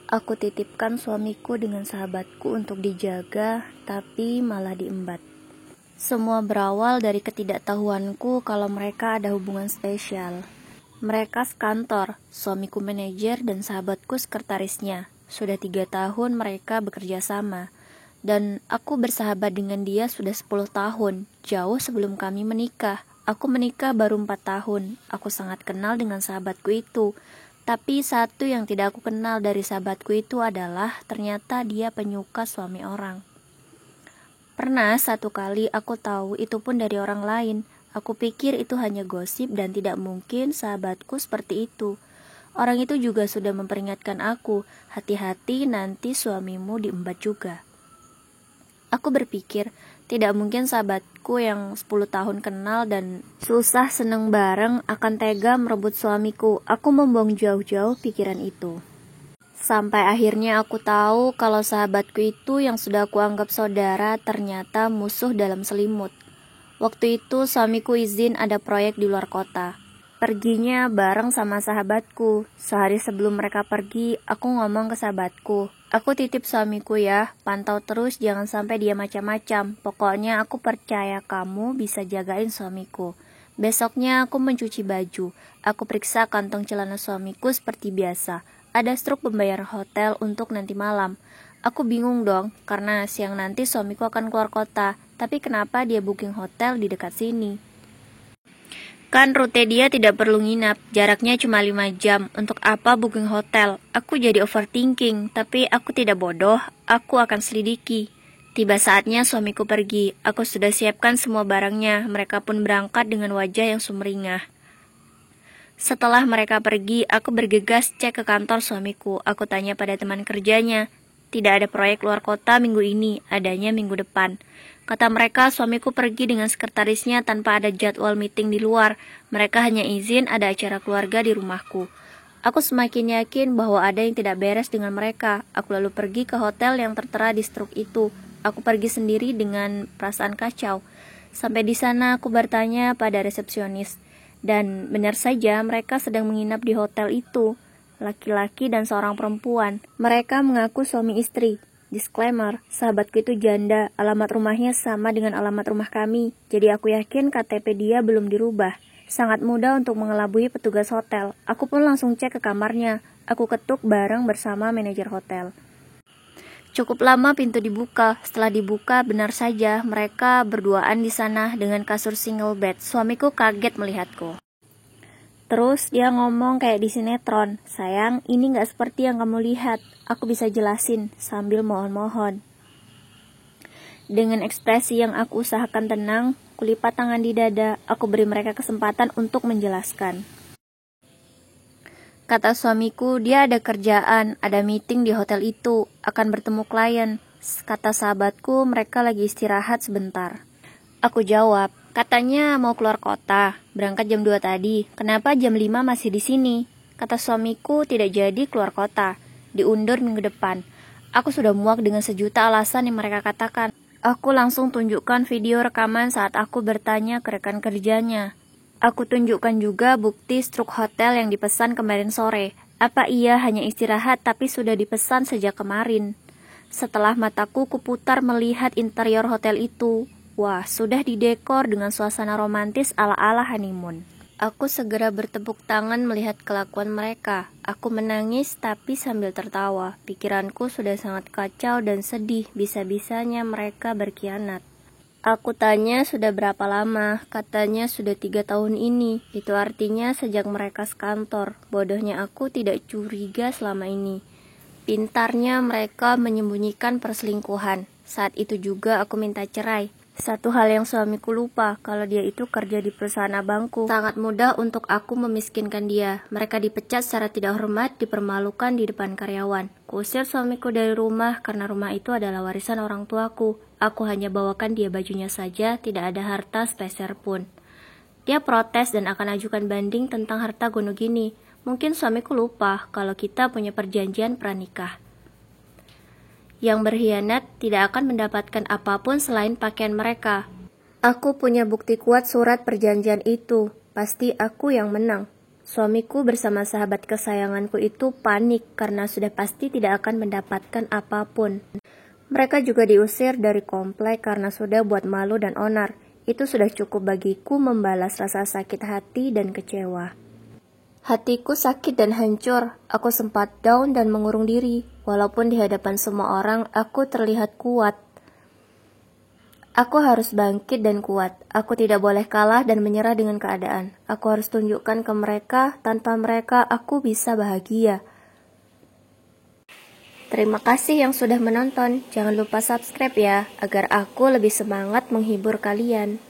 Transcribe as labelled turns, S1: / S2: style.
S1: Aku titipkan suamiku dengan sahabatku untuk dijaga, tapi malah diembat. Semua berawal dari ketidaktahuanku kalau mereka ada hubungan spesial. Mereka sekantor, suamiku manajer dan sahabatku sekretarisnya. Sudah 3 tahun mereka bekerja sama. Dan aku bersahabat dengan dia sudah 10 tahun, jauh sebelum kami menikah. Aku menikah baru 4 tahun. Aku sangat kenal dengan sahabatku itu. Tapi satu yang tidak aku kenal dari sahabatku itu adalah ternyata dia penyuka suami orang. Pernah satu kali aku tahu itu pun dari orang lain. Aku pikir itu hanya gosip dan tidak mungkin sahabatku seperti itu. Orang itu juga sudah memperingatkan aku, hati-hati nanti suamimu diembat juga. Aku berpikir, tidak mungkin sahabatku yang 10 tahun kenal dan susah seneng bareng akan tega merebut suamiku. Aku membuang jauh-jauh pikiran itu. Sampai akhirnya aku tahu kalau sahabatku itu yang sudah aku anggap saudara ternyata musuh dalam selimut. Waktu itu suamiku izin ada proyek di luar kota. Perginya bareng sama sahabatku. Sehari sebelum mereka pergi, aku ngomong ke sahabatku, aku titip suamiku ya, pantau terus jangan sampai dia macam-macam. Pokoknya aku percaya kamu bisa jagain suamiku. Besoknya aku mencuci baju. Aku periksa kantong celana suamiku seperti biasa. Ada struk pembayaran hotel untuk nanti malam. Aku bingung dong, karena siang nanti suamiku akan keluar kota. Tapi kenapa dia booking hotel di dekat sini? Kan rute dia tidak perlu nginap, jaraknya cuma 5 jam. Untuk apa booking hotel? Aku jadi overthinking, tapi aku tidak bodoh, aku akan selidiki. Tiba saatnya suamiku pergi, aku sudah siapkan semua barangnya, mereka pun berangkat dengan wajah yang sumringah. Setelah mereka pergi, aku bergegas cek ke kantor suamiku. Aku tanya pada teman kerjanya, tidak ada proyek luar kota minggu ini, adanya minggu depan. Kata mereka, suamiku pergi dengan sekretarisnya tanpa ada jadwal meeting di luar. Mereka hanya izin ada acara keluarga di rumahku. Aku semakin yakin bahwa ada yang tidak beres dengan mereka. Aku lalu pergi ke hotel yang tertera di struk itu. Aku pergi sendiri dengan perasaan kacau. Sampai di sana aku bertanya pada resepsionis. Dan benar saja mereka sedang menginap di hotel itu. Laki-laki dan seorang perempuan. Mereka mengaku suami istri. Disclaimer, sahabatku itu janda, alamat rumahnya sama dengan alamat rumah kami. Jadi aku yakin KTP dia belum dirubah. Sangat mudah untuk mengelabui petugas hotel. Aku pun langsung cek ke kamarnya. Aku ketuk bareng bersama manajer hotel. Cukup lama pintu dibuka. Setelah dibuka, benar saja mereka berduaan di sana dengan kasur single bed. Suamiku kaget melihatku. Terus dia ngomong kayak di sinetron, sayang ini gak seperti yang kamu lihat, aku bisa jelasin sambil mohon-mohon. Dengan ekspresi yang aku usahakan tenang, kulipat tangan di dada, aku beri mereka kesempatan untuk menjelaskan. Kata suamiku, dia ada kerjaan, ada meeting di hotel itu, akan bertemu klien. Kata sahabatku, mereka lagi istirahat sebentar. Aku jawab, katanya mau keluar kota, berangkat jam 2 tadi, kenapa jam 5 masih di sini? Kata suamiku tidak jadi keluar kota, diundur minggu depan. Aku sudah muak dengan sejuta alasan yang mereka katakan. Aku langsung tunjukkan video rekaman saat aku bertanya ke rekan kerjanya. Aku tunjukkan juga bukti struk hotel yang dipesan kemarin sore. Apa iya hanya istirahat tapi sudah dipesan sejak kemarin? Setelah mataku kuputar melihat interior hotel itu. Wah, sudah didekor dengan suasana romantis ala-ala honeymoon. Aku segera bertepuk tangan melihat kelakuan mereka. Aku menangis tapi sambil tertawa. Pikiranku sudah sangat kacau dan sedih, bisa-bisanya mereka berkhianat. Aku tanya sudah berapa lama, katanya sudah 3 tahun ini. Itu artinya sejak mereka sekantor. Bodohnya aku tidak curiga selama ini. Pintarnya mereka menyembunyikan perselingkuhan. Saat itu juga aku minta cerai. Satu hal yang suamiku lupa, kalau dia itu kerja di perusahaan abangku. Sangat mudah untuk aku memiskinkan dia. Mereka dipecat secara tidak hormat, dipermalukan di depan karyawan. Kuusir suamiku dari rumah karena rumah itu adalah warisan orang tuaku. Aku hanya bawakan dia bajunya saja, tidak ada harta sepeser pun. Dia protes dan akan ajukan banding tentang harta gono gini. Mungkin suamiku lupa kalau kita punya perjanjian pranikah. Yang berkhianat tidak akan mendapatkan apapun selain pakaian mereka. Aku punya bukti kuat surat perjanjian itu. Pasti aku yang menang. Suamiku bersama sahabat kesayanganku itu panik karena sudah pasti tidak akan mendapatkan apapun. Mereka juga diusir dari komplek karena sudah buat malu dan onar. Itu sudah cukup bagiku membalas rasa sakit hati dan kecewa. Hatiku sakit dan hancur. Aku sempat down dan mengurung diri. Walaupun di hadapan semua orang, aku terlihat kuat. Aku harus bangkit dan kuat. Aku tidak boleh kalah dan menyerah dengan keadaan. Aku harus tunjukkan ke mereka, tanpa mereka aku bisa bahagia. Terima kasih yang sudah menonton. Jangan lupa subscribe ya, agar aku lebih semangat menghibur kalian.